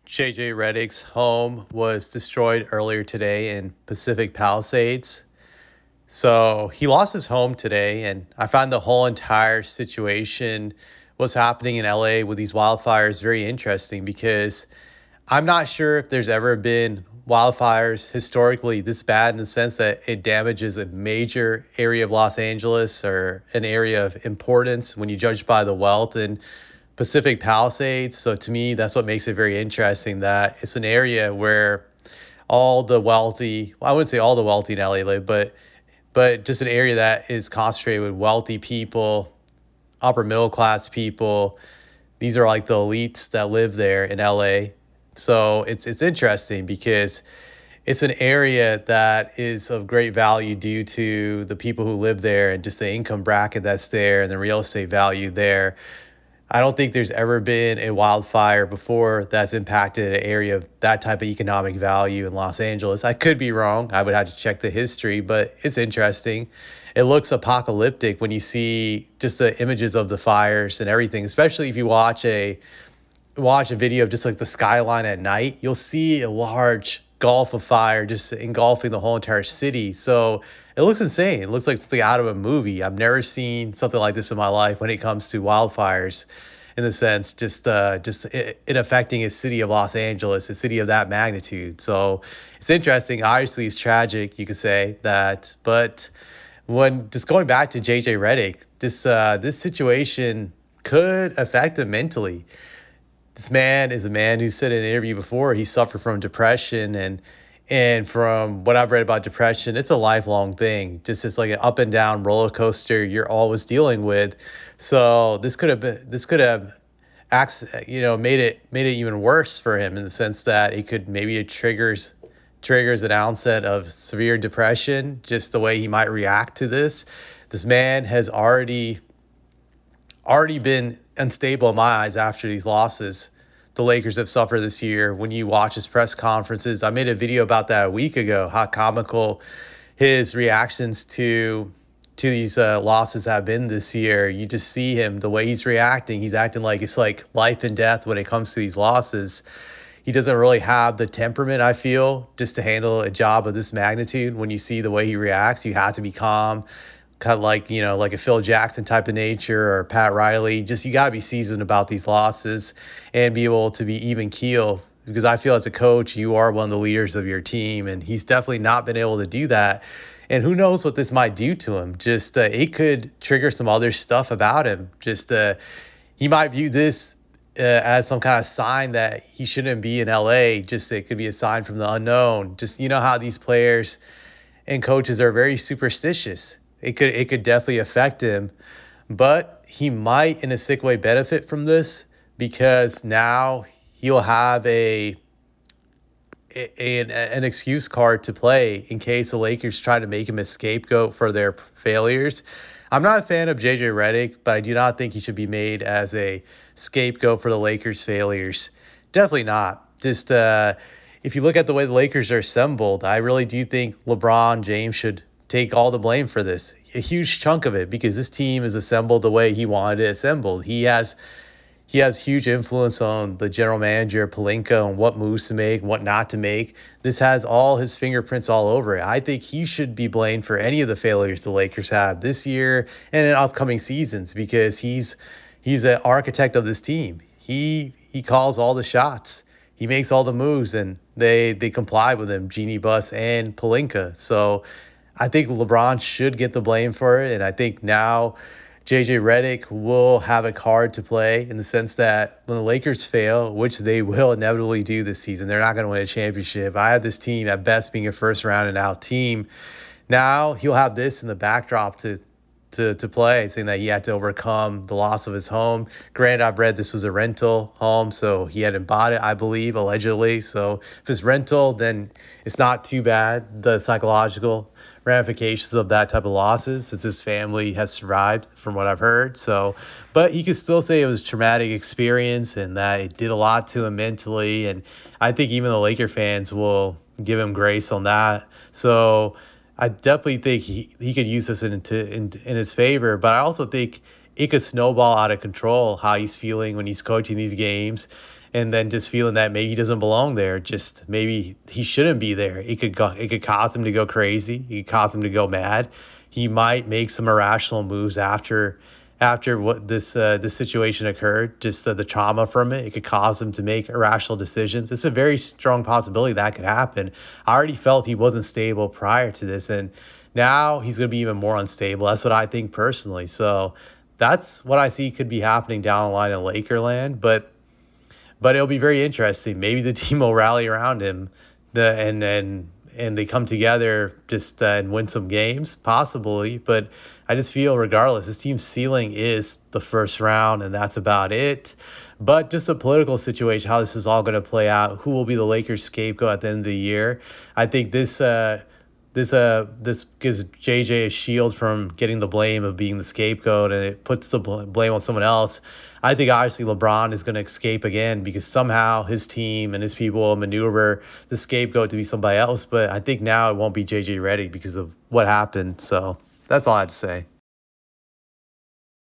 JJ Reddick's home was destroyed earlier today in Pacific Palisades. So he lost his home today, and I found the whole entire situation, what's happening in LA with these wildfires, very interesting because I'm not sure if there's ever been wildfires historically this bad in the sense that it damages a major area of Los Angeles or an area of importance when you judge by the wealth and Pacific Palisades. So to me, that's what makes it very interesting that it's an area where all the wealthy, well, I wouldn't say all the wealthy in LA live, but just an area that is concentrated with wealthy people, upper middle class people. These are like the elites that live there in LA. So it's interesting because it's an area that is of great value due to the people who live there and just the income bracket that's there and the real estate value there. I don't think there's ever been a wildfire before that's impacted an area of that type of economic value in Los Angeles. I could be wrong. I would have to check the history, but it's interesting. It looks apocalyptic when you see just the images of the fires and everything, especially if you watch a video of just like the skyline at night. You'll see a large gulf of fire just engulfing the whole entire city. So it looks insane. It looks like something out of a movie. I've never seen something like this in my life when it comes to wildfires, in the sense just it affecting a city of Los Angeles, a city of that magnitude. So it's interesting. Obviously, it's tragic. You could say that, but when just going back to JJ Reddick, this situation could affect him mentally. This man is a man who said in an interview before he suffered from depression, and from what I've read about depression, it's a lifelong thing. Just it's like an up and down roller coaster you're always dealing with. So this could have made it even worse for him in the sense that it triggers an onset of severe depression, just the way he might react to this. This man has already been unstable in my eyes after these losses the Lakers have suffered this year. When you watch his press conferences, I made a video about that a week ago, how comical his reactions to these losses have been this year. You just see him, the way he's reacting. He's acting like it's like life and death when it comes to these losses. He doesn't really have the temperament, I feel, just to handle a job of this magnitude. When you see the way he reacts, you have to be calm, kind of like, like a Phil Jackson type of nature or Pat Riley. Just you got to be seasoned about these losses and be able to be even keel, because I feel as a coach, you are one of the leaders of your team, and he's definitely not been able to do that. And who knows what this might do to him. Just it could trigger some other stuff about him. Just he might view this as some kind of sign that he shouldn't be in LA. Just it could be a sign from the unknown. Just how these players and coaches are very superstitious. It could definitely affect him, but he might in a sick way benefit from this, because now he'll have an excuse card to play in case the Lakers try to make him a scapegoat for their failures. I'm not a fan of JJ Reddick, but I do not think he should be made as a scapegoat for the Lakers' failures. Definitely not. Just if you look at the way the Lakers are assembled, I really do think LeBron James should take all the blame for this, a huge chunk of it, because this team is assembled the way he wanted it assembled. He has huge influence on the general manager, Pelinka, on what moves to make, what not to make. This has all his fingerprints all over it. I think he should be blamed for any of the failures the Lakers have this year and in upcoming seasons, because he's an architect of this team. He calls all the shots. He makes all the moves, and they comply with him, Jeannie Buss and Pelinka. So I think LeBron should get the blame for it, and I think now JJ Reddick will have a card to play in the sense that when the Lakers fail, which they will inevitably do this season, they're not going to win a championship. I have this team at best being a first round and out team. Now he'll have this in the backdrop to play, saying that he had to overcome the loss of his home. Granted, I've read this was a rental home, so he hadn't bought it, I believe, allegedly. So if it's rental, then it's not too bad, the psychological ramifications of that type of losses, since his family has survived from what I've heard. So, but he could still say it was a traumatic experience and that it did a lot to him mentally. And I think even the Laker fans will give him grace on that. So I definitely think he could use this in his favor, but I also think it could snowball out of control how he's feeling when he's coaching these games. and then just feeling that maybe he doesn't belong there, just maybe he shouldn't be there. It could cause him to go crazy. It could cause him to go mad. He might make some irrational moves after what this situation occurred. Just the trauma from it could cause him to make irrational decisions. It's a very strong possibility that could happen. I already felt he wasn't stable prior to this, and now he's going to be even more unstable. That's what I think personally. So that's what I see could be happening down the line in Lakerland. But it'll be very interesting. Maybe the team will rally around him, and they come together just and win some games, possibly. But I just feel, regardless, this team's ceiling is the first round, and that's about it. But just the political situation, how this is all going to play out, who will be the Lakers' scapegoat at the end of the year. I think this gives JJ a shield from getting the blame of being the scapegoat, and it puts the blame on someone else. I think obviously LeBron is going to escape again because somehow his team and his people will maneuver the scapegoat to be somebody else. But I think now it won't be JJ Reddick because of what happened. So that's all I have to say.